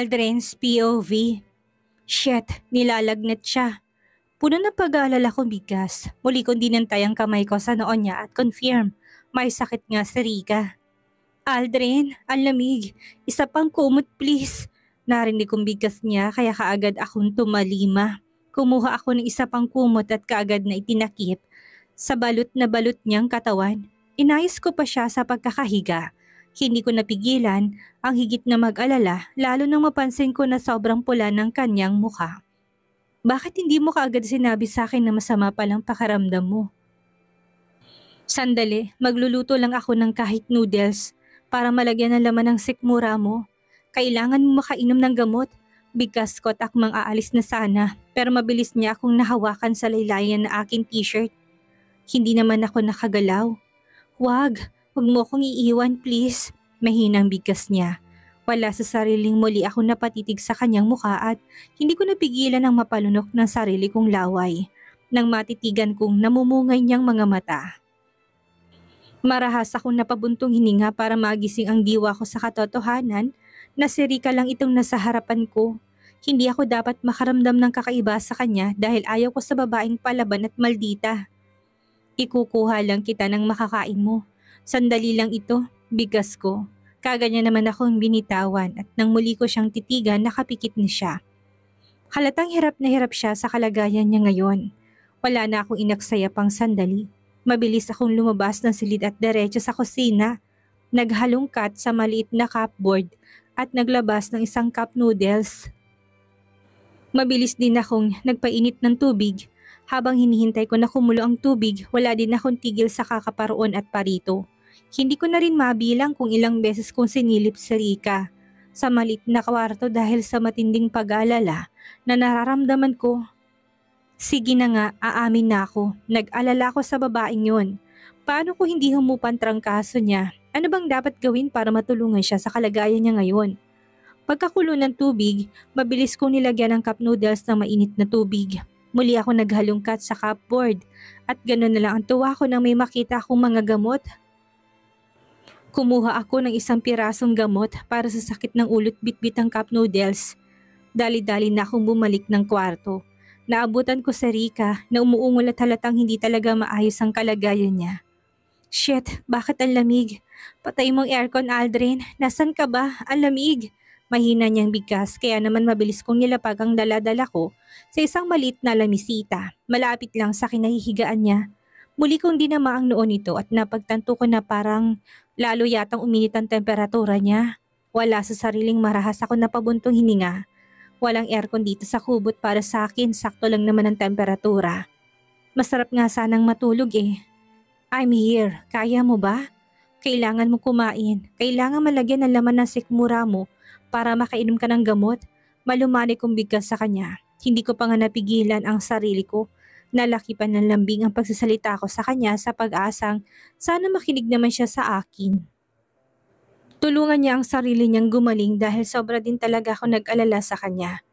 Aldrin's POV. Shit, nilalagnat siya. Puno ng pag-aalala kong bigas. Muli kong dinantay ang kamay ko sa noon niya at confirm, may sakit nga si Rika. Aldrin, ang lamig. Isa pang kumot please. Narinig kong bigas niya kaya kaagad akong tumalima. Kumuha ako ng isa pang kumot at kaagad na itinakip sa balot na balot niyang katawan. Inayos ko pa siya sa pagkakahiga. Hindi ko napigilan ang higit na mag-alala lalo nang mapansin ko na sobrang pula ng kanyang mukha. Bakit hindi mo kaagad sinabi sa akin na masama palang pakaramdam mo? Sandali, magluluto lang ako ng kahit noodles para malagyan ng laman ng sikmura mo. Kailangan mo makainom ng gamot. Bigkas ko at akmang aalis na sana pero mabilis niya akong nahawakan sa laylayan na aking t-shirt. Hindi naman ako nakagalaw. Wag mo akong iiwan please. Mahinang bigkas niya. Wala sa sariling muli ako napatitig sa kanyang mukha at hindi ko napigilan ang mapalunok ng sarili kong laway nang matitigan kong namumungay niyang mga mata. Marahas akong napabuntong hininga para magising ang diwa ko sa katotohanan na si Rika lang itong nasa harapan ko. Hindi ako dapat makaramdam ng kakaiba sa kanya dahil ayaw ko sa babaeng palaban at maldita. Ikukuha lang kita ng makakain mo. Sandali lang ito, bigas ko. Kaganya naman akong binitawan at nang muli ko siyang titigan nakapikit na siya. Halatang hirap na hirap siya sa kalagayan niya ngayon. Wala na akong inaksaya pang sandali. Mabilis akong lumabas ng silid at diretso sa kusina. Naghalungkat sa maliit na cupboard at naglabas ng isang cup noodles. Mabilis din akong nagpainit ng tubig. Habang hinihintay ko na kumulo ang tubig, wala din akong tigil sa kakaparoon at parito. Hindi ko na rin mabilang kung ilang beses kong sinilip si Rika sa maliit na kwarto dahil sa matinding pag-aalala na nararamdaman ko. Sige na nga, aamin na ako. Nag-alala ko sa babaeng yon. Paano ko hindi humupan trangkaso niya? Ano bang dapat gawin para matulungan siya sa kalagayan niya ngayon? Pagkakulo ng tubig, mabilis kong nilagyan ng cup noodles ng mainit na tubig. Muli ako naghalungkat sa cupboard at gano'n na lang ang tuwa ko nang may makita akong mga gamot. Kumuha ako ng isang pirasong gamot para sa sakit ng ulo't bitbit ang cup noodles. Dali-dali na akong bumalik ng kwarto. Naabutan ko sa Rika na umuungol at halatang hindi talaga maayos ang kalagayan niya. Shit, bakit ang lamig? Patay mong aircon, Aldrin. Nasaan ka ba? Ang lamig. Mahina niyang bigkas kaya naman mabilis kong nilapag ang dala-dala ko sa isang maliit na lamisita. Malapit lang sa kinahihigaan niya. Muli kong dinama ang noon nito at napagtanto ko na parang lalo yatang uminit ang temperatura niya. Wala sa sariling marahas ako na pabuntong hininga. Walang aircon dito sa kubot para sa akin, sakto lang naman ang temperatura. Masarap nga sanang matulog eh. I'm here, kaya mo ba? Kailangan mo kumain, kailangan malagyan ng laman ng sikmura mo para makainom ka ng gamot. Malumani kong bigkas sa kanya. Hindi ko pa nga napigilan ang sarili ko. Nalakipan ng lambing ang pagsasalita ko sa kanya sa pag-asang sana makinig naman siya sa akin. Tulungan niya ang sarili niyang gumaling dahil sobra din talaga ako nag-alala sa kanya.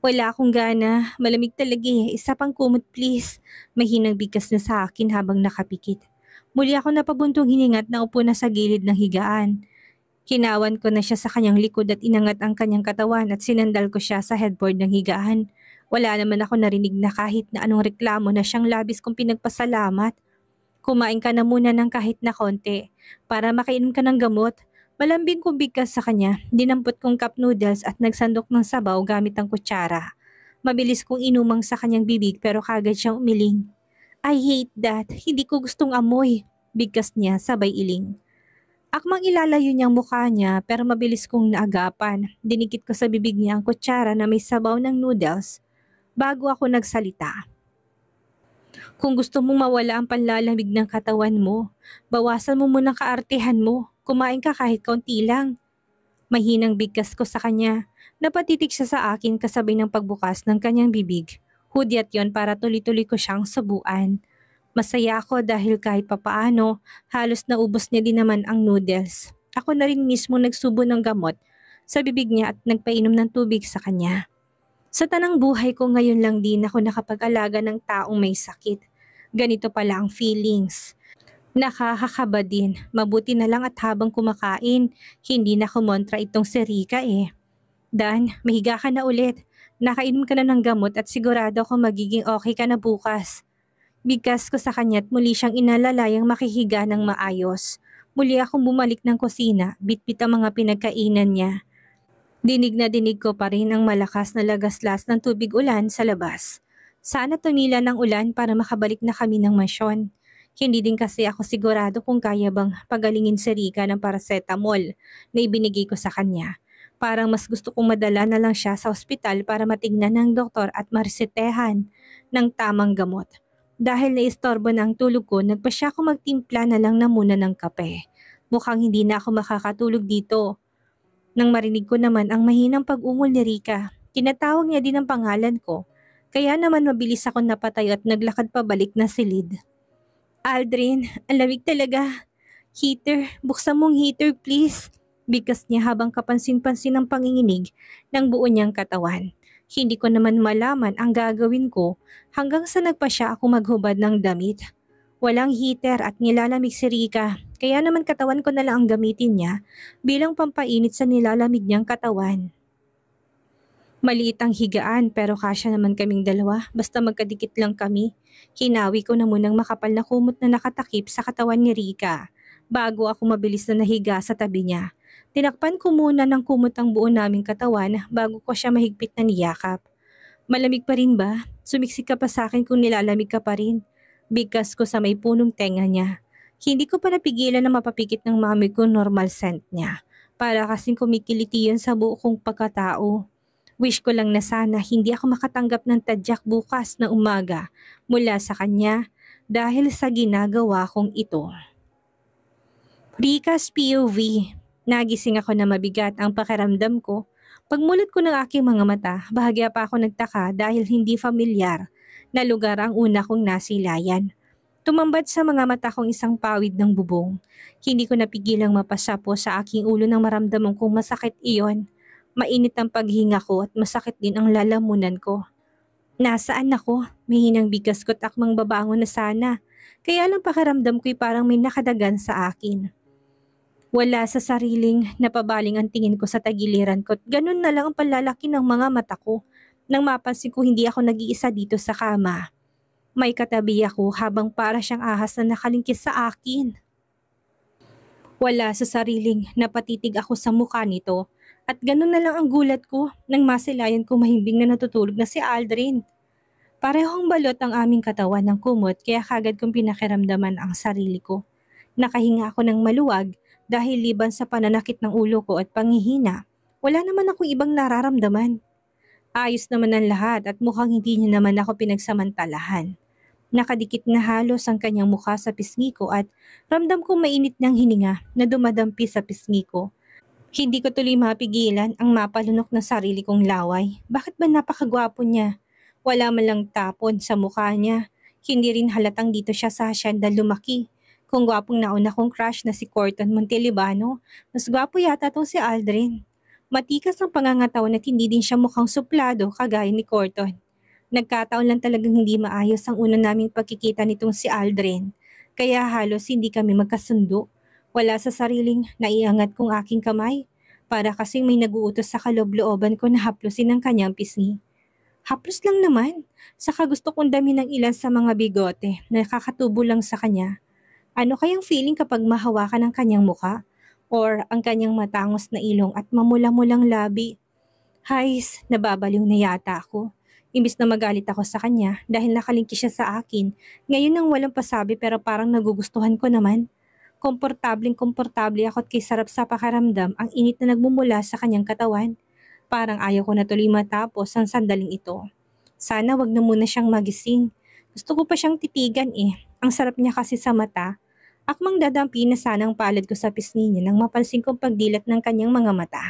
Wala akong gana, malamig talaga eh. Isa pang kumot please. Mahinang bigkas na sa akin habang nakapikit. Muli ako napabuntong hiningat na upo na sa gilid ng higaan. Hinawan ko na siya sa kanyang likod at inangat ang kanyang katawan at sinandal ko siya sa headboard ng higaan. Wala naman ako narinig na kahit na anong reklamo na siyang labis kong pinagpasalamat. Kumain ka na muna ng kahit na konti para makainom ka ng gamot. Malambing kong bigkas sa kanya, dinampot kong cup noodles at nagsandok ng sabaw gamit ang kutsara. Mabilis kong inumang sa kanyang bibig pero kagad siyang umiling. I hate that, hindi ko gustong amoy, bigkas niya sabay iling. Akmang ilalayo niyang mukha niya pero mabilis kong naagapan. Dinikit ko sa bibig niya ang kutsara na may sabaw ng noodles bago ako nagsalita. Kung gusto mong mawala ang panlalamig ng katawan mo, bawasan mo muna ang kaartehan mo. Kumain ka kahit kaunti lang. Mahinang bigkas ko sa kanya. Napatitig siya sa akin kasabay ng pagbukas ng kanyang bibig. Hudyat yon para tuloy-tuloy ko siyang subuan. Masaya ako dahil kahit papaano, halos naubos niya din naman ang noodles. Ako na rin mismo nagsubo ng gamot sa bibig niya at nagpainom ng tubig sa kanya. Sa tanang buhay ko ngayon lang din ako nakapag-alaga ng taong may sakit. Ganito pala ang feelings. Nakakakaba din. Mabuti na lang at habang kumakain, hindi na kumontra itong si Rika eh. Dan, mahiga ka na ulit. Nakainom ka na ng gamot at sigurado ako magiging okay ka na bukas. Bigkas ko sa kanya at muli siyang inalalayang makihiga ng maayos. Muli akong bumalik ng kusina, bitbit ang mga pinagkainan niya. Dinig na dinig ko pa rin ang malakas na lagaslas ng tubig ulan sa labas. Sana tumila ng ulan para makabalik na kami ng mansyon. Hindi din kasi ako sigurado kung kaya bang pagalingin si Rika ng paracetamol na ibinigay ko sa kanya. Parang mas gusto kong madala na lang siya sa ospital para matignan ng doktor at marisetehan ng tamang gamot. Dahil naistorbo na ang tulog ko, nagpa siya ako magtimpla na lang na muna ng kape. Mukhang hindi na ako makakatulog dito. Nang marinig ko naman ang mahinang pag-ungol ni Rika, tinatawag niya din ang pangalan ko. Kaya naman mabilis ako napatayo at naglakad pabalik na silid. Aldrin, ang lamig talaga. Heater, buksan mong heater please. Bigkas niya habang kapansin-pansin ang panginginig ng buo niyang katawan. Hindi ko naman malaman ang gagawin ko hanggang sa nagpa siya ako maghubad ng damit. Walang heater at nilalamig si Rika, kaya naman katawan ko na lang ang gamitin niya bilang pampainit sa nilalamig niyang katawan. Maliit ang higaan pero kasya naman kaming dalawa basta magkadikit lang kami. Hinawi ko na munang makapal na kumot na nakatakip sa katawan ni Rika bago ako mabilis na nahiga sa tabi niya. Tinakpan ko muna ng kumot ang buo naming katawan bago ko siya mahigpit na niyakap. Malamig pa rin ba? Sumiksik ka pa sa akin kung nilalamig ka pa rin. Bigkas ko sa may punong tenga niya. Hindi ko pa napigilan na mapapikit ng mami ko normal scent niya. Para kasing kumikiliti yun sa buo kong pagkatao. Wish ko lang na sana hindi ako makatanggap ng tadyak bukas na umaga mula sa kanya dahil sa ginagawa kong ito. Rika's POV. Nagising ako na mabigat ang pakiramdam ko. Pagmulat ko ng aking mga mata, bahagya pa ako nagtaka dahil hindi familiar na lugar ang una kong nasilayan. Tumambad sa mga mata kong isang pawid ng bubong. Hindi ko napigilang mapasapo sa aking ulo nang maramdaman kong masakit iyon. Mainit ang paghinga ko at masakit din ang lalamunan ko. Nasaan ako? Mahinang bigas ko't akmang babangon na sana. Kaya lang pakiramdam ko'y parang may nakadagan sa akin. Wala sa sariling napabaling ang tingin ko sa tagiliran ko at ganun na lang ang palalaki ng mga mata ko nang mapansin ko hindi ako nag-iisa dito sa kama. May katabi ako habang para siyang ahas na nakalingkis sa akin. Wala sa sariling napatitig ako sa mukha nito at ganun na lang ang gulat ko nang masilayan ko mahimbing na natutulog na si Aldrin. Parehong balot ang aming katawan ng kumot kaya kagad kong pinakiramdaman ang sarili ko. Nakahinga ako ng maluwag dahil liban sa pananakit ng ulo ko at panghihina, wala naman akong ibang nararamdaman. Ayos naman ang lahat at mukhang hindi niya naman ako pinagsamantalahan. Nakadikit na halos ang kanyang mukha sa pisngi ko at ramdam kong mainit ng hininga na dumadampi sa pisngi ko. Hindi ko tuloy mapigilan ang mapalunok na sarili kong laway. Bakit ba napakagwapo niya? Wala man lang tapon sa mukha niya. Hindi rin halatang dito siya sa hasyenda lumaki. Kung gwapong nauna kong crush na si Corton Montelibano, mas gwapo yata tong si Aldrin. Matikas ang pangangatawan at hindi din siya mukhang suplado kagaya ni Corton. Nagkataon lang talagang hindi maayos ang una naming pagkikita nitong si Aldrin. Kaya halos hindi kami magkasundo. Wala sa sariling naiangat kong aking kamay. Para kasing may naguutos sa kaloob-looban ko na haplusin ang kanyang pisngi. Haplos lang naman. Saka gusto kong dami ng ilan sa mga bigote na nakakatubo lang sa kanya. Ano kayang feeling kapag mahawakan ang kanyang muka? Or ang kanyang matangos na ilong at mamula-mulang labi? Hays, nababaliw na yata ako. Imbis na magalit ako sa kanya dahil nakalingki siya sa akin, ngayon nang walang pasabi pero parang nagugustuhan ko naman. Komportableng-komportable ako at kay sarap sa pakiramdam ang init na nagmumula sa kanyang katawan. Parang ayaw ko na tuloy matapos ang sandaling ito. Sana wag na muna siyang magising. Gusto ko pa siyang titigan eh. Ang sarap niya kasi sa mata. Akmang dadampi na sana ang palad ko sa pisngi niya nang mapansin kong pagdilat ng kanyang mga mata.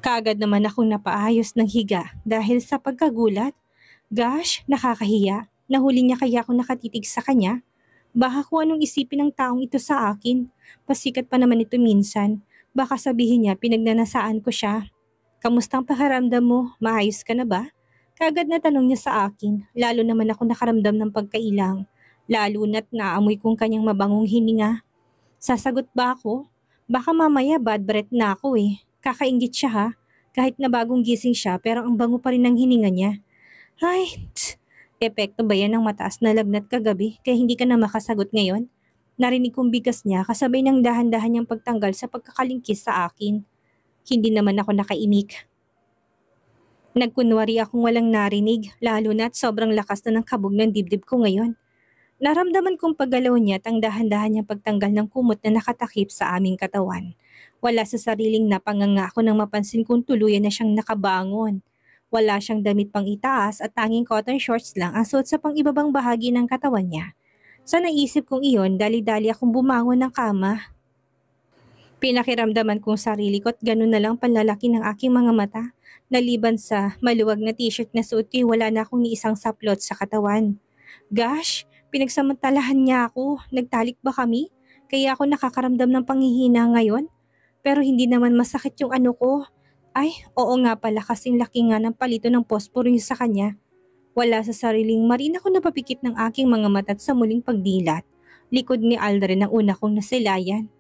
Kaagad naman akong napaayos ng higa dahil sa pagkagulat. Gosh, nakakahiya. Nahuli niya kaya ako nakatitig sa kanya. Baka kung anong isipin ng taong ito sa akin. Pasikat pa naman ito minsan. Baka sabihin niya pinagnanasaan ko siya. Kamusta ang pakiramdam mo? Maayos ka na ba? Kaagad na tanong niya sa akin. Lalo naman ako nakaramdam ng pagkailang. Lalo na't naamoy kong kanyang mabangong hininga. Sasagot ba ako? Baka mamaya bad breath na ako eh. Kakainggit siya ha. Kahit na bagong gising siya pero ang bango pa rin ng hininga niya. Ay, epekto ba yan ng mataas na lagnat kagabi kaya hindi ka na makasagot ngayon? Narinig kong bigkas niya kasabay ng dahan-dahan niyang pagtanggal sa pagkakalingkis sa akin. Hindi naman ako nakaimik. Nagkunwari akong walang narinig, lalo na't sobrang lakas na ng kabog ng dibdib ko ngayon. Naramdaman kong paggalaw niya at ang dahan-dahan niyang pagtanggal ng kumot na nakatakip sa aming katawan. Wala sa sariling napanganga ako nang mapansin kong tuluyan na siyang nakabangon. Wala siyang damit pang itaas at tanging cotton shorts lang ang suot sa pang-ibabang bahagi ng katawan niya. Sa naisip kong iyon, dali-dali akong bumangon ng kama. Pinakiramdaman kong sarili ko at ganun na lang panlalaki ng aking mga mata. Naliban sa maluwag na t-shirt na suot ko, wala na akong ni isang saplot sa katawan. Gosh, pinagsamantalahan niya ako. Nagtalik ba kami? Kaya ako nakakaramdam ng panghihina ngayon? Pero hindi naman masakit yung ano ko. Ay, oo nga pala kasing laki nga ng palito ng posporo yung sa kanya. Wala sa sariling marin ako napapikit ng aking mga mata at sa muling pagdilat. Likod ni Aldrin ang una kong nasilayan.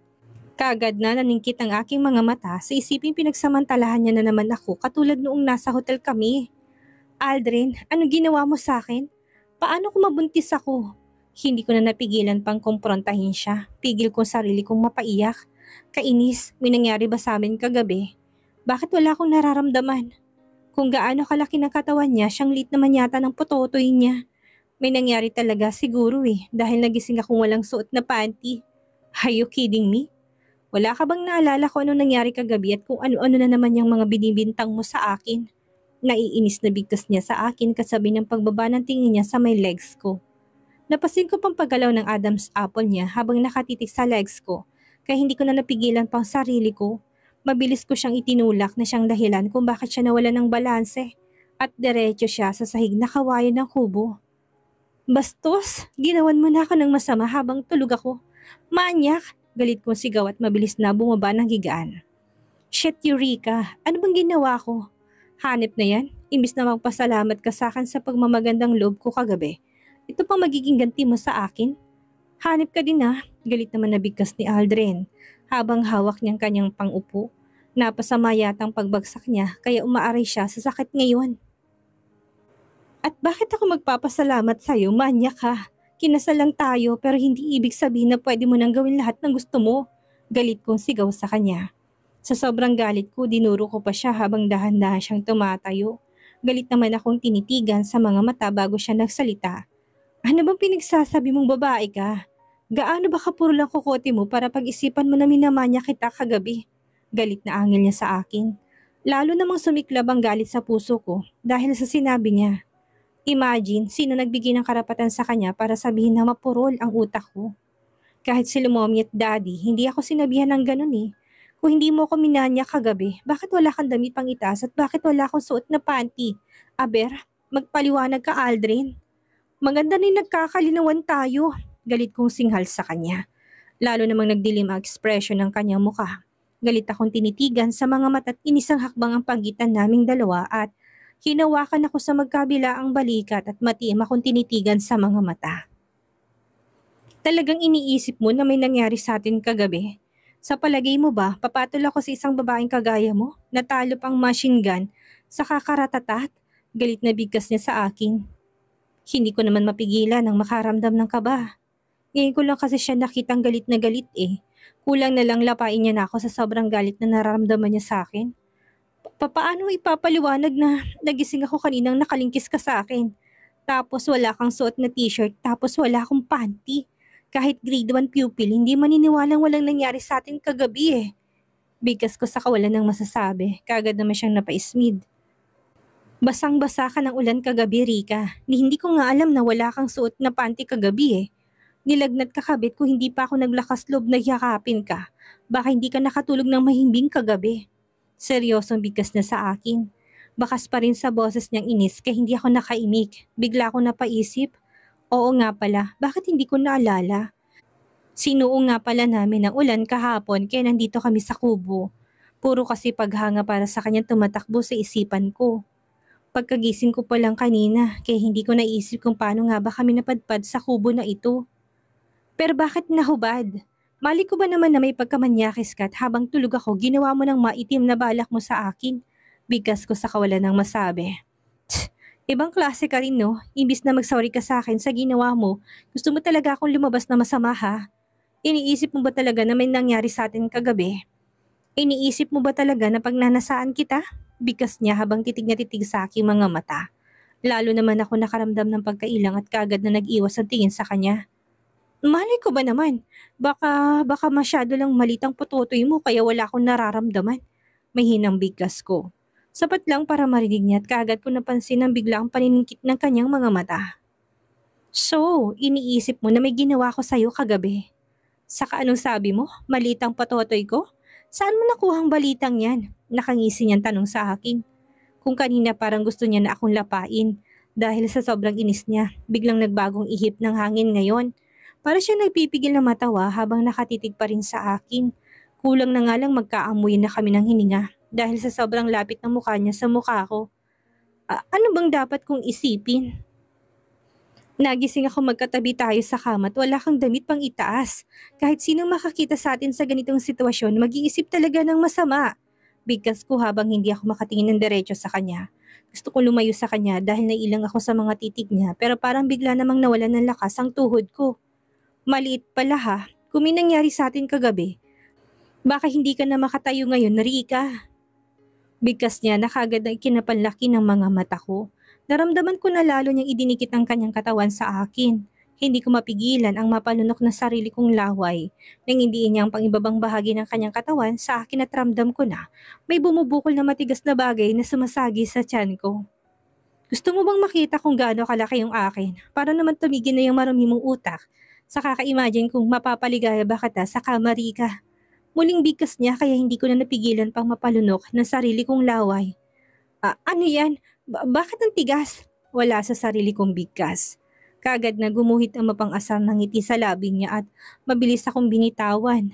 Kaagad na naningkit ang aking mga mata sa isiping pinagsamantalahan niya na naman ako katulad noong nasa hotel kami. Aldrin, anong ginawa mo sa akin? Paano kung mabuntis ako? Hindi ko na napigilan pang kumprontahin siya. Pigil ko sarili kong mapaiyak. Kainis, may nangyari ba sa amin kagabi? Bakit wala akong nararamdaman? Kung gaano kalaki ng katawan niya, siyang lit naman yata ng pototoy niya. May nangyari talaga siguro dahil nagising akong walang suot na panty. Are you kidding me? Wala ka bang naalala kung ano nangyari kagabi at kung ano-ano na naman yung mga binibintang mo sa akin? Naiinis na bigkas niya sa akin kasabay ng pagbaba ng tingin niya sa may legs ko. Napasin ko pang paggalaw ng Adam's apple niya habang nakatitik sa legs ko, kaya hindi ko na napigilan pang sarili ko. Mabilis ko siyang itinulak na siyang dahilan kung bakit siya nawala ng balanse at diretso siya sa sahig na kawayan ng kubo. Bastos, ginawan mo na ako ng masama habang tulog ako. Manyak! Galit kong sigaw at mabilis na bumaba ng higaan. Shit, Eureka! Ano bang ginawa ko? Hanip na yan? Imbis na magpasalamat ka sa akin sa pagmamagandang loob ko kagabi. Ito pang magiging ganti mo sa akin? Hanip ka din galit naman na bigkas ni Aldrin. Habang hawak niyang kanyang pang-upo, napasama yatang pagbagsak niya kaya umaaray siya sa sakit ngayon. At bakit ako magpapasalamat sa'yo, manyak ka? Kinasal lang tayo pero hindi ibig sabihin na pwede mo nang gawin lahat ng gusto mo. Galit kong sigaw sa kanya. Sa sobrang galit ko, dinuro ko pa siya habang dahan-dahan siyang tumatayo. Galit naman akong tinitigan sa mga mata bago siya nagsalita. Ano bang pinagsasabi mong babae ka? Gaano ba kapuro lang kukote mo para pag-isipan mo na minamanya kita kagabi? Galit na angil niya sa akin. Lalo namang sumiklab ang galit sa puso ko dahil sa sinabi niya. Imagine, sino nagbigay ng karapatan sa kanya para sabihin na mapurol ang utak ko. Kahit sila mommy at daddy, hindi ako sinabihan ng ganun. Kung hindi mo ko minanya kagabi, bakit wala kang damit pang itaas at bakit wala akong suot na panty? Aber, magpaliwanag ka Aldrin. Maganda na nagkakalinawan tayo. Galit kong singhal sa kanya. Lalo namang nagdilim ang ekspresyon ng kanyang mukha. Galit akong tinitigan sa mga mata at inisang hakbang ang pagitan naming dalawa at hinawakan ako sa magkabila ang balikat at matiim akong tinitigan sa mga mata. Talagang iniisip mo na may nangyari sa atin kagabi? Sa palagay mo ba, papatol ako sa isang babaeng kagaya mo? Natalo pang machine gun sa kakaratatat? Galit na bigkas niya sa akin. Hindi ko naman mapigilan ang makaramdam ng kaba. Ngayon ko lang kasi siya nakitang galit na galit Kulang na lang lapain niya na ako sa sobrang galit na nararamdaman niya sa akin. Paano ipapaliwanag na nagising ako kaninang nakalingkis ka sa akin? Tapos wala kang suot na t-shirt, tapos wala akong panty. Kahit grade 1 pupil, hindi maniniwalang walang nangyari sa atin kagabi Bigkas ko sa kawalan ng masasabi, kagad naman siyang napaismid. Basang-basa ka ng ulan kagabi, Rika. Hindi ko nga alam na wala kang suot na panty kagabi Nilagnat ka kabit kung hindi pa ako naglakas loob na yakapin ka. Baka hindi ka nakatulog ng mahimbing kagabi. Seryosong bigkas na sa akin. Bakas pa rin sa boses niyang inis kaya hindi ako nakaimik. Bigla akong napaisip. Oo nga pala, bakit hindi ko naalala? Sinuo nga pala namin ang ulan kahapon kaya nandito kami sa kubo. Puro kasi paghanga para sa kanya tumatakbo sa isipan ko. Pagkagising ko pa lang kanina kaya hindi ko naisip kung paano nga ba kami napadpad sa kubo na ito. Pero bakit nahubad? Mali ko ba naman na may pagkamanyakis ka at habang tulog ako ginawa mo ng maitim na balak mo sa akin? Bigkas ko sa kawalan ng masabi. Tsk, ibang klase ka rin no, imbis na mag-sorry ka sa akin sa ginawa mo, gusto mo talaga akong lumabas na masama ha? Iniisip mo ba talaga na may nangyari sa atin kagabi? Iniisip mo ba talaga na pagnanasaan kita? Bigkas niya habang titig na titig sa aking mga mata. Lalo naman ako nakaramdam ng pagkailang at kagad na nag-iwas ang tingin sa kanya. Malay ko ba naman? Baka masyado lang malitang putotoy mo kaya wala akong nararamdaman. Mahinang bigkas ko. Sapat lang para marinig niya at kaagad ko napansin ang biglang paniningkit ng kanyang mga mata. So, iniisip mo na may ginawa ko sa'yo kagabi. Saka anong sabi mo? Malitang patotoy ko? Saan mo nakuhang balitang yan? Nakangisi niyang tanong sa akin. Kung kanina parang gusto niya na akong lapain. Dahil sa sobrang inis niya, biglang nagbagong ihip ng hangin ngayon. Para siya nagpipigil na matawa habang nakatitig pa rin sa akin. Kulang na nga lang magkaamuyin na kami ng hininga dahil sa sobrang lapit ng mukha niya sa mukha ko. Ano bang dapat kong isipin? Nagising ako magkatabi tayo sa kama at wala kang damit pang itaas. Kahit sinong makakita sa atin sa ganitong sitwasyon, mag-iisip talaga ng masama. Bigkas ko habang hindi ako makatingin ng diretso sa kanya. Gusto ko lumayo sa kanya dahil nailang ako sa mga titig niya pero parang bigla namang nawalan ng lakas ang tuhod ko. Maliit pala ha, kung may nangyari sa atin kagabi. Baka hindi ka na makatayo ngayon, Rika. Bigkas niya na kagad na ikinapanlaki ng mga mata ko. Naramdaman ko na lalo niyang idinikit ang kanyang katawan sa akin. Hindi ko mapigilan ang mapalunok na sarili kong laway. Nang hindi niya ang pangibabang bahagi ng kanyang katawan sa akin at ramdam ko na may bumubukol na matigas na bagay na sumasagi sa tiyan ko. Gusto mo bang makita kung gaano kalaki yung akin? Para naman tumigil na yung marumi mong utak. Sa kaka-imagine kung mapapaligaya ba kita sa kamari ka. Muling bigkas niya kaya hindi ko na napigilan pang mapalunok ng sarili kong laway. Ano yan? Bakit ang tigas? Wala sa sarili kong bigkas. Kagad na gumuhit ang mapang-asar ng ngiti sa labi niya at mabilis akong binitawan.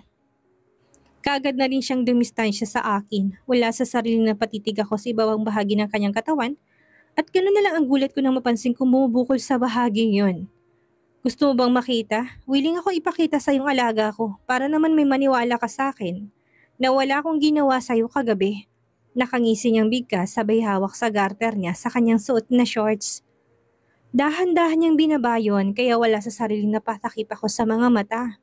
Kagad na rin siyang dumistansya sa akin. Wala sa sarili na patitig ako sa ibawang bahagi ng kanyang katawan at gano'n na lang ang gulat ko nang mapansin kong bumubukol sa bahaging yon. Gusto mo bang makita? Willing ako ipakita sa iyong alaga ko para naman may maniwala ka sa akin na wala akong ginawa sa iyo kagabi. Nakangisi niyang bigkas sabay hawak sa garter niya sa kanyang suot na shorts. Dahan-dahan niyang binabayon kaya wala sa sariling napatakip ako sa mga mata.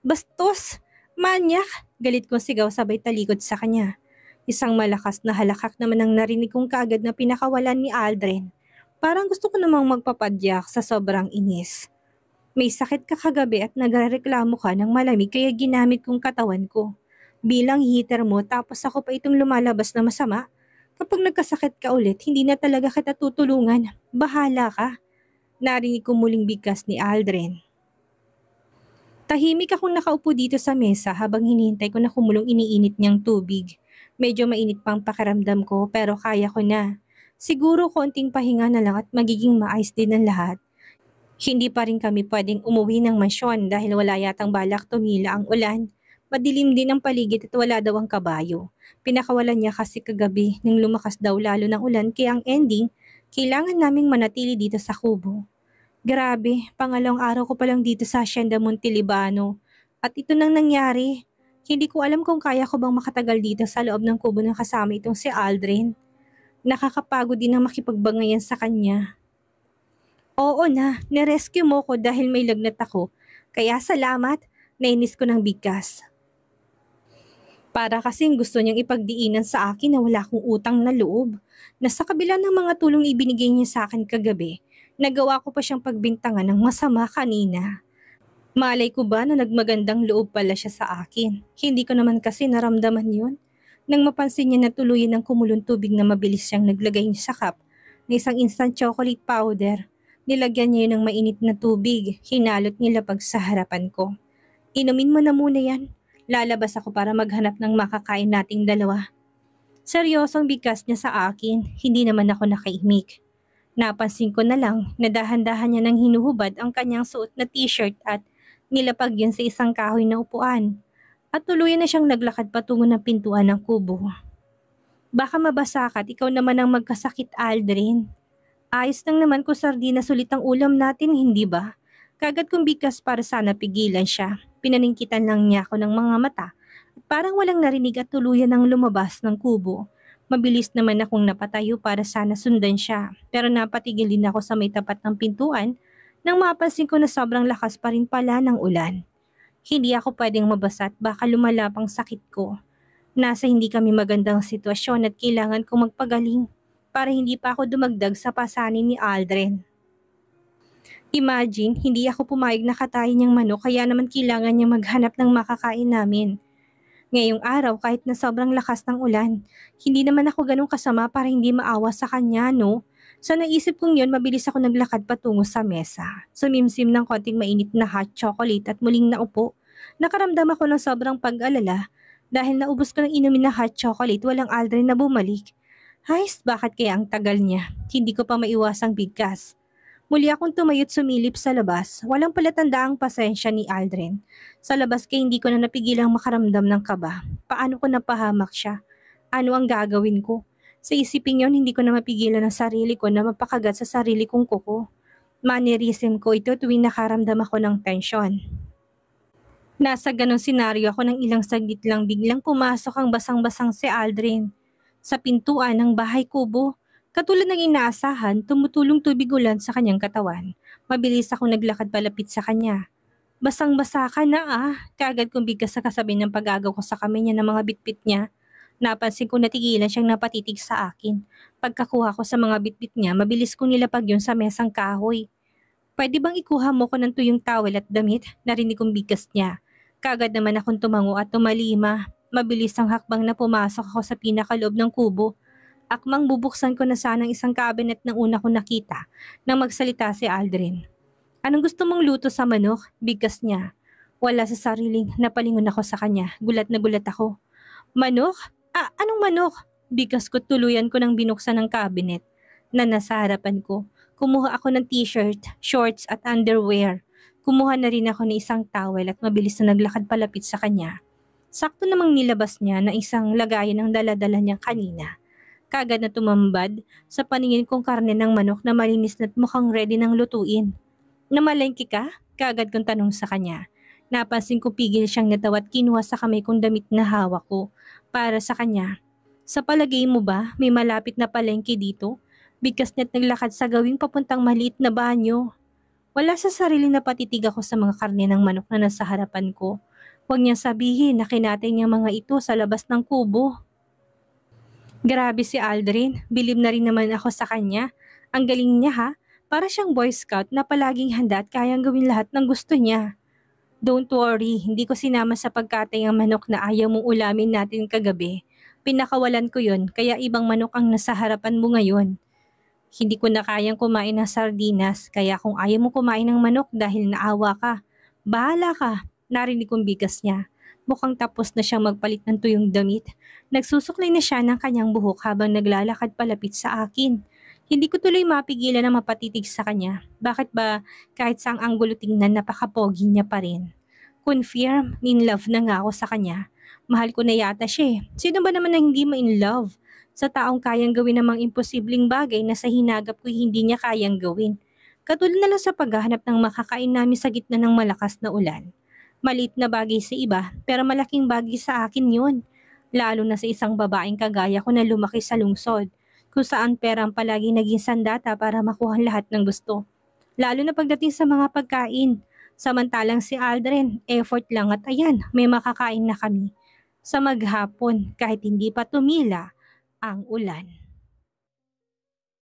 Bastos! Manyak! Galit kong sigaw sabay talikod sa kanya. Isang malakas na halakak naman ang narinig kong kaagad na pinakawalan ni Aldrin. Parang gusto ko namang magpapadyak sa sobrang inis. May sakit ka kagabi at nagrereklamo ka ng malamig kaya ginamit kong katawan ko. Bilang heater mo tapos ako pa itong lumalabas na masama. Kapag nagkasakit ka ulit, hindi na talaga kita tutulungan. Bahala ka. Narinig ko muling bigkas ni Aldrin. Tahimik akong nakaupo dito sa mesa habang hinihintay ko na kumulong iniinit niyang tubig. Medyo mainit pang pakiramdam ko pero kaya ko na. Siguro konting pahinga na lang at magiging maayos din ang lahat. Hindi pa rin kami pwedeng umuwi ng mansyon dahil wala yatang balak tumila ang ulan. Madilim din ang paligid at wala daw ang kabayo. Pinakawalan niya kasi kagabi nang lumakas daw lalo ng ulan kaya ang ending, kailangan naming manatili dito sa kubo. Grabe, pangalawang araw ko pa lang dito sa Hacienda Montelibano. At ito nang nangyari. Hindi ko alam kung kaya ko bang makatagal dito sa loob ng kubo ng kasama itong si Aldrin. Nakakapagod din ang makipagbangayan sa kanya. Oo na, nirescue mo ko dahil may lagnat ako. Kaya salamat, nainis ko ng bigkas. Para kasing gusto niyang ipagdiinan sa akin na wala akong utang na loob. Na sa kabila ng mga tulong ibinigay niya sa akin kagabi, nagawa ko pa siyang pagbintangan ng masama kanina. Malay ko ba na nagmagandang loob pala siya sa akin? Hindi ko naman kasi naramdaman yun. Nang mapansin niya na tuluyan ng kumulong tubig na mabilis siyang naglagay sa cup na isang instant chocolate powder. Nilagyan niya yun ng mainit na tubig, hinalot nilapag sa harapan ko. Inumin mo na muna yan. Lalabas ako para maghanap ng makakain nating dalawa. Seryosong bigkas niya sa akin, hindi naman ako nakaimik. Napansin ko na lang na dahan-dahan niya nang hinuhubad ang kanyang suot na t-shirt at nilapag yun sa isang kahoy na upuan. At tuluyan na siyang naglakad patungo ng pintuan ng kubo. Baka mabasa ka at ikaw naman ang magkasakit, Aldrin. Ayos lang naman kung sardinas ulit ang ulam natin, hindi ba? Kagad kong bigkas para sana pigilan siya. Pinaningkitan lang niya ako ng mga mata at parang walang narinig at tuluyan ng lumabas ng kubo. Mabilis naman akong napatayo para sana sundan siya, pero napatigil din ako sa may tapat ng pintuan nang mapansin ko na sobrang lakas pa rin pala ng ulan. Hindi ako pwedeng mabasa at baka lumala pang sakit ko. Nasa hindi kami magandang sitwasyon at kailangan kong magpagaling para hindi pa ako dumagdag sa pasanin ni Aldrin. Imagine, hindi ako pumayag na katayin niyang manok kaya naman kailangan niya maghanap ng makakain namin. Ngayong araw kahit na sobrang lakas ng ulan, hindi naman ako ganun kasama para hindi maawa sa kanya, no? Sa naisip kong yun, mabilis ako naglakad patungo sa mesa. Sumimsim ng konting mainit na hot chocolate at muling naupo. Nakaramdam ako ng sobrang pag-alala dahil naubos ko ng inumin na hot chocolate, walang Aldrin na bumalik. Hays, bakit kaya ang tagal niya? Hindi ko pa maiwasang bigkas. Muli akong tumayot sumilip sa labas. Walang palatandaang pasensya ni Aldrin. Sa labas kaya hindi ko na napigilang makaramdam ng kaba. Paano ko napahamak siya? Ano ang gagawin ko? Sa isipin yon, hindi ko na mapigilan ang sarili ko na mapakagat sa sarili kong kuko. Mannerism ko ito tuwing nakaramdam ako ng tensyon. Nasa ganong senaryo ako ng ilang saglit lang biglang pumasok ang basang-basang si Aldrin. Sa pintuan ng bahay kubo. Katulad ng inaasahan, tumutulong tubig ulan sa kanyang katawan. Mabilis akong naglakad palapit sa kanya. Basang-basa ka na ah. Kaagad kong bigkas sa kasabi ng pag-agaw ko sa kamay niya ng mga bitbit niya. Napansin ko natigilan siyang napatitig sa akin. Pagkakuha ko sa mga bitbit niya, mabilis kong nilapag yun sa mesang kahoy. Pwede bang ikuha mo ko ng tuyong towel at damit? Narinig kong bigkas niya. Kaagad naman akong tumango at tumalima. Mabilis ang hakbang na pumasok ako sa pinakaloob ng kubo. Akmang bubuksan ko na sanang isang cabinet ng una kong nakita nang magsalita si Aldrin. Anong gusto mong luto sa manok? Bigkas niya. Wala sa sariling, napalingon ako sa kanya. Gulat na gulat ako. Manok? Anong manok? Bigkas ko tuluyan ko nang binuksan ng cabinet na nasa harapan ko. Kumuha ako ng t-shirt, shorts at underwear. Kumuha na rin ako ng isang towel at mabilis na naglakad palapit sa kanya. Sakto namang nilabas niya na isang lagayan ng dala-dala niya kanina. Kaagad na tumambad sa paningin kong karne ng manok na malinis na't mukhang ready ng lutuin. Namalengke ka? Kaagad kong tanong sa kanya. Napansin ko pigil siyang natawa at kinuha sa kamay kong damit na hawak ko para sa kanya. Sa palagay mo ba may malapit na palengke dito? Bigkas na't naglakad sa gawing papuntang maliit na banyo. Wala sa sarili na patitig ako sa mga karne ng manok na nasa harapan ko. Huwag niyang sabihin na kinatay niya mga ito sa labas ng kubo. Grabe si Aldrin, bilib na rin naman ako sa kanya. Ang galing niya ha, para siyang Boy Scout na palaging handa at kayang gawin lahat ng gusto niya. Don't worry, hindi ko sinama sa pagkatay ang manok na ayaw mong ulamin natin kagabi. Pinakawalan ko yon, kaya ibang manok ang nasa harapan mo ngayon. Hindi ko na kayang kumain ng sardinas, kaya kung ayaw mo kumain ng manok dahil naawa ka, bahala ka, narinig kong bigas niya. Mukhang tapos na siyang magpalit ng tuyong damit. Nagsusuklay na siya ng kanyang buhok habang naglalakad palapit sa akin. Hindi ko tuloy mapigilan na mapatitig sa kanya. Bakit ba kahit saang anggulo tingnan napakapogi niya pa rin? Confirm, in love na nga ako sa kanya. Mahal ko na yata siya eh. Sino ba naman na hindi ma-in love? Sa taong kayang gawin namang imposibleng bagay na sa hinagap ko'y hindi niya kayang gawin. Katulad na lang sa paghahanap ng makakain namin sa gitna ng malakas na ulan. Maliit na bagay sa iba pero malaking bagay sa akin yun. Lalo na sa isang babaeng kagaya ko na lumaki sa lungsod kung saan pera ang palagi naging sandata para makuha lahat ng gusto. Lalo na pagdating sa mga pagkain. Samantalang si Aldrin, effort lang at ayan, may makakain na kami. Sa maghapon kahit hindi pa tumila ang ulan.